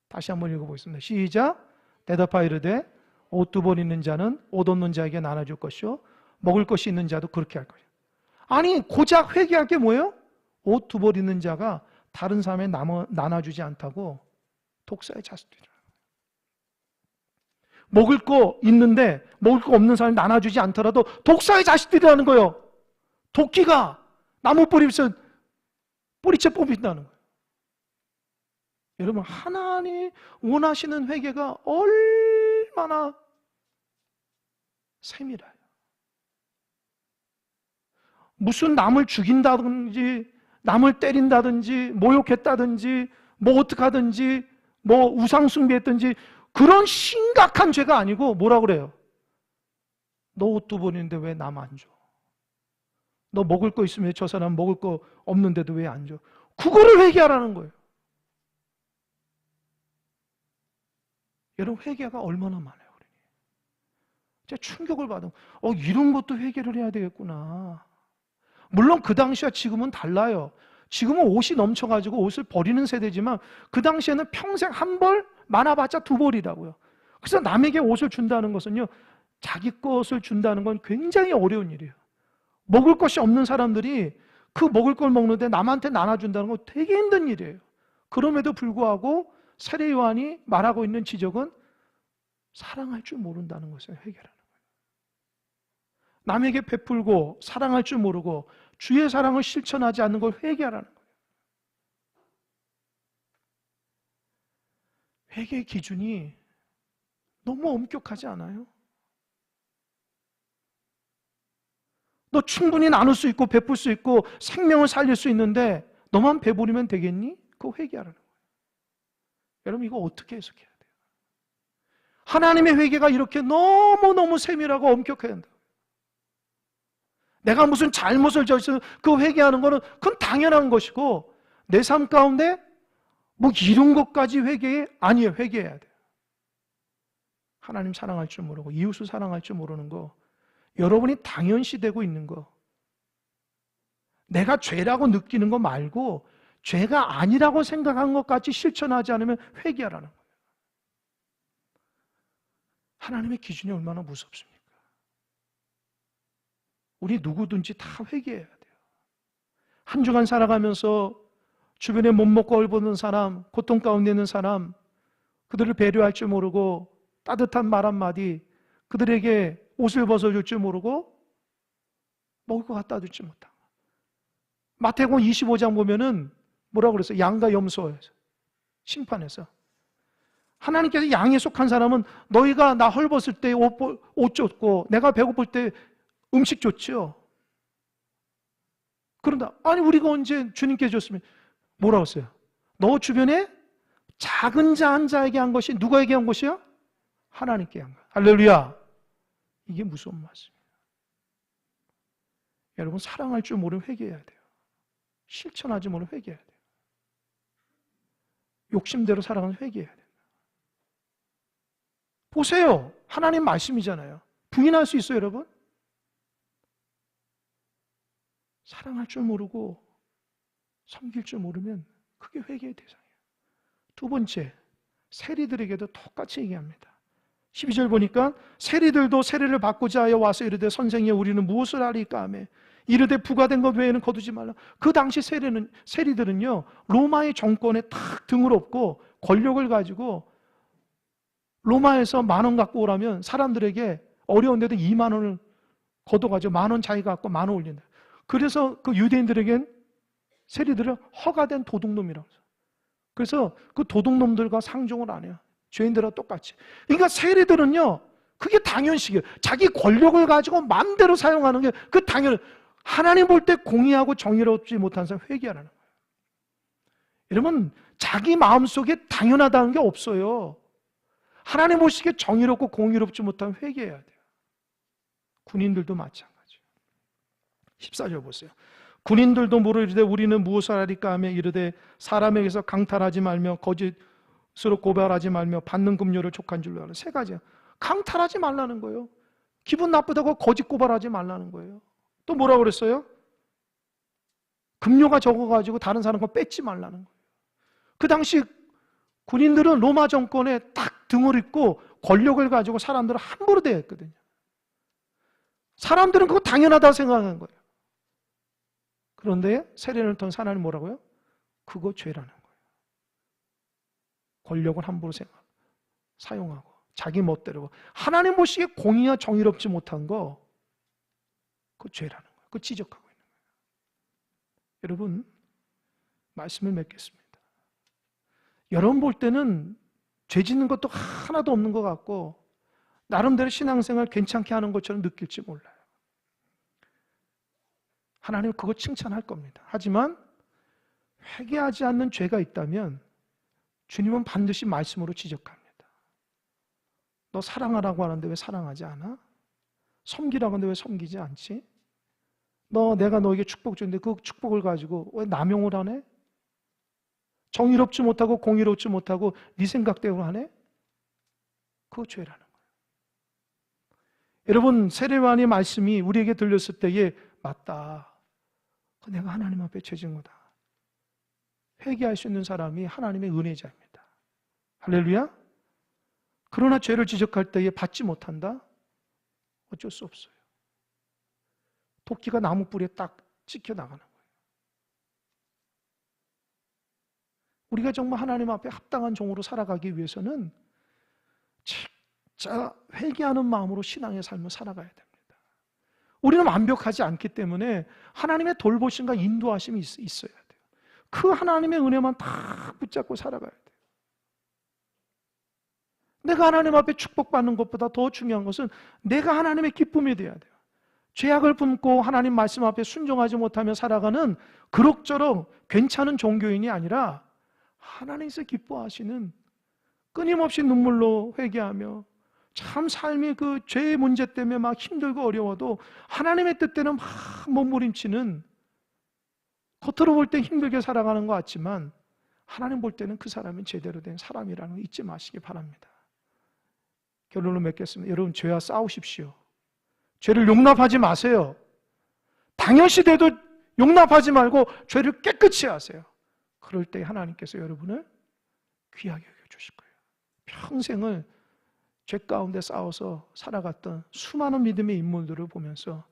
다시 한번 읽어보겠습니다. 시작. 대답하여 이르되 옷 두 벌 있는 자는 옷 없는 자에게 나눠줄 것이요 먹을 것이 있는 자도 그렇게 할 것이요. 아니 고작 회개할 게 뭐예요? 옷 두 벌 있는 자가 다른 사람에 나눠주지 않다고 독사의 자식들이라. 먹을 거 있는데 먹을 거 없는 사람이 나눠주지 않더라도 독사의 자식들이라는 거예요. 도끼가 나무 뿌리에서 뿌리채 뽑힌다는 거예요. 여러분 하나님 원하시는 회개가 얼마나 세밀해요. 무슨 남을 죽인다든지 남을 때린다든지 모욕했다든지 뭐 어떡하든지 뭐 우상숭배했든지 그런 심각한 죄가 아니고 뭐라 그래요? 너 옷 두 벌인데 왜 남 안 줘? 너 먹을 거 있으면 저 사람 먹을 거 없는데도 왜 안 줘? 그거를 회개하라는 거예요. 여러분 회개가 얼마나 많아요. 제가 충격을 받은 이런 것도 회개를 해야 되겠구나. 물론 그 당시와 지금은 달라요. 지금은 옷이 넘쳐가지고 옷을 버리는 세대지만 그 당시에는 평생 한 벌 많아봤자 두 벌이라고요. 그래서 남에게 옷을 준다는 것은요 자기 것을 준다는 건 굉장히 어려운 일이에요. 먹을 것이 없는 사람들이 그 먹을 걸 먹는데 남한테 나눠준다는 건 되게 힘든 일이에요. 그럼에도 불구하고 세례 요한이 말하고 있는 지적은 사랑할 줄 모른다는 것을 회개하는 거예요. 남에게 베풀고 사랑할 줄 모르고 주의 사랑을 실천하지 않는 걸 회개하라는 거예요. 회개의 기준이 너무 엄격하지 않아요? 너 충분히 나눌 수 있고 베풀 수 있고 생명을 살릴 수 있는데 너만 배부리면 되겠니? 그거 회개하라는 거예요. 여러분 이거 어떻게 해석해야 돼요? 하나님의 회개가 이렇게 너무너무 세밀하고 엄격해야 한다. 내가 무슨 잘못을 저지르면 그 회개하는 거는 그건 당연한 것이고 내 삶 가운데 뭐 이런 것까지 회개해? 아니에요. 회개해야 돼요. 하나님 사랑할 줄 모르고 이웃을 사랑할 줄 모르는 거, 여러분이 당연시되고 있는 거, 내가 죄라고 느끼는 거 말고 죄가 아니라고 생각한 것까지 실천하지 않으면 회개하라는 거예요. 하나님의 기준이 얼마나 무섭습니까? 우리 누구든지 다 회개해야 돼요. 한 주간 살아가면서 주변에 못 먹고 얼버는 사람, 고통 가운데 있는 사람, 그들을 배려할 줄 모르고 따뜻한 말 한마디, 그들에게 옷을 벗어줄 줄 모르고 먹을 것 갖다 주지 못하고. 마태복음 25장 보면은 뭐라고 그랬어요? 양과 염소에서 심판해서 하나님께서 양에 속한 사람은 너희가 나 헐벗을 때 옷 줬고 내가 배고플 때 음식 줬죠. 그런다. 아니 우리가 언제 주님께 줬으면 뭐라고 했어요? 너 주변에 작은 자 한 자에게 한 것이 누구에게 한 것이요? 하나님께 한 것. 할렐루야. 이게 무서운 말씀이에요. 여러분 사랑할 줄 모르면 회개해야 돼요. 실천하지 모르면 회개해야 돼요. 욕심대로 살아가면 회개해야 돼요. 보세요. 하나님 말씀이잖아요. 부인할 수 있어요, 여러분? 사랑할 줄 모르고 섬길 줄 모르면 그게 회개의 대상이에요. 두 번째, 세리들에게도 똑같이 얘기합니다. 12절 보니까 세리들도 세례를 받고자 하여 와서 이르되 선생님 우리는 무엇을 하리까 하며 이르되 부과된 것 외에는 거두지 말라. 그 당시 세리들은요 로마의 정권에 탁 등을 업고 권력을 가지고 로마에서 10,000원 갖고 오라면 사람들에게 어려운데도 20,000원을 걷어가지고 10,000원 자기가 갖고 10,000원 올린다. 그래서 그 유대인들에겐 세리들은 허가된 도둑놈이라고 해서 그래서 그 도둑놈들과 상종을 안 해요. 죄인들하고 똑같이. 그러니까 세리들은요 그게 당연식이에요. 자기 권력을 가지고 마음대로 사용하는 게 그 당연. 하나님 볼 때 공의하고 정의롭지 못한 사람 회개하라는 거예요. 여러분 자기 마음속에 당연하다는 게 없어요. 하나님 보시기에 정의롭고 공의롭지 못하면 회개해야 돼요. 군인들도 마찬가지예요. 14절 보세요. 군인들도 물으리되 우리는 무엇을 하리까 하며 이르되 사람에게서 강탈하지 말며 거짓으로 고발하지 말며 받는 금료를 족한 줄로 아는. 세 가지야. 강탈하지 말라는 거예요. 기분 나쁘다고 거짓 고발하지 말라는 거예요. 또 뭐라고 그랬어요? 금료가 적어가지고 다른 사람 거 뺏지 말라는 거예요. 그 당시 군인들은 로마 정권에 딱 등을 잇고 권력을 가지고 사람들을 함부로 대했거든요. 사람들은 그거 당연하다고 생각하는 거예요. 그런데 세례를 통해 하나님 뭐라고요? 그거 죄라는 거예요. 권력을 함부로 사용하고 자기 멋대로 하나님 보시기에 공의와 정의롭지 못한 거 그거 죄라는 거예요. 그거 지적하고 있는 거예요. 여러분 말씀을 맺겠습니다. 여러분 볼 때는 죄 짓는 것도 하나도 없는 것 같고 나름대로 신앙생활 괜찮게 하는 것처럼 느낄지 몰라요. 하나님은 그거 칭찬할 겁니다. 하지만 회개하지 않는 죄가 있다면 주님은 반드시 말씀으로 지적합니다. 너 사랑하라고 하는데 왜 사랑하지 않아? 섬기라고 하는데 왜 섬기지 않지? 내가 너에게 축복 줬는데 그 축복을 가지고 왜 남용을 하네? 정의롭지 못하고 공의롭지 못하고 네 생각대로 하네? 그거 죄라는 거예요. 여러분 세례 요한의 말씀이 우리에게 들렸을 때에 맞다. 내가 하나님 앞에 죄진 거다. 회개할 수 있는 사람이 하나님의 은혜자입니다. 할렐루야. 그러나 죄를 지적할 때에 받지 못한다? 어쩔 수 없어요. 도끼가 나무 뿌리에 딱 찍혀 나가는 거예요. 우리가 정말 하나님 앞에 합당한 종으로 살아가기 위해서는 진짜 회개하는 마음으로 신앙의 삶을 살아가야 됩니다. 우리는 완벽하지 않기 때문에 하나님의 돌보심과 인도하심이 있어야 돼요. 그 하나님의 은혜만 다 붙잡고 살아가야 돼요. 내가 하나님 앞에 축복받는 것보다 더 중요한 것은 내가 하나님의 기쁨이 돼야 돼요. 죄악을 품고 하나님 말씀 앞에 순종하지 못하며 살아가는 그럭저럭 괜찮은 종교인이 아니라 하나님께서 기뻐하시는, 끊임없이 눈물로 회개하며 참 삶이 그 죄의 문제 때문에 막 힘들고 어려워도 하나님의 뜻대로 막 몸부림치는, 겉으로 볼 때 힘들게 살아가는 것 같지만 하나님 볼 때는 그 사람이 제대로 된 사람이라는 거 잊지 마시기 바랍니다. 결론을 맺겠습니다. 여러분, 죄와 싸우십시오. 죄를 용납하지 마세요. 당연시 돼도 용납하지 말고 죄를 깨끗이 하세요. 그럴 때 하나님께서 여러분을 귀하게 여겨주실 거예요. 평생을 죄 가운데 싸워서 살아갔던 수많은 믿음의 인물들을 보면서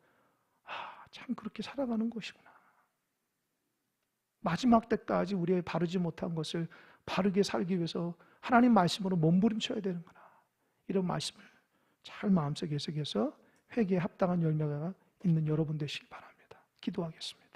참 그렇게 살아가는 것이구나. 마지막 때까지 우리의 바르지 못한 것을 바르게 살기 위해서 하나님 말씀으로 몸부림쳐야 되는구나. 이런 말씀을 잘 마음속에 새겨서 회개에 합당한 열매가 있는 여러분 되시기 바랍니다. 기도하겠습니다.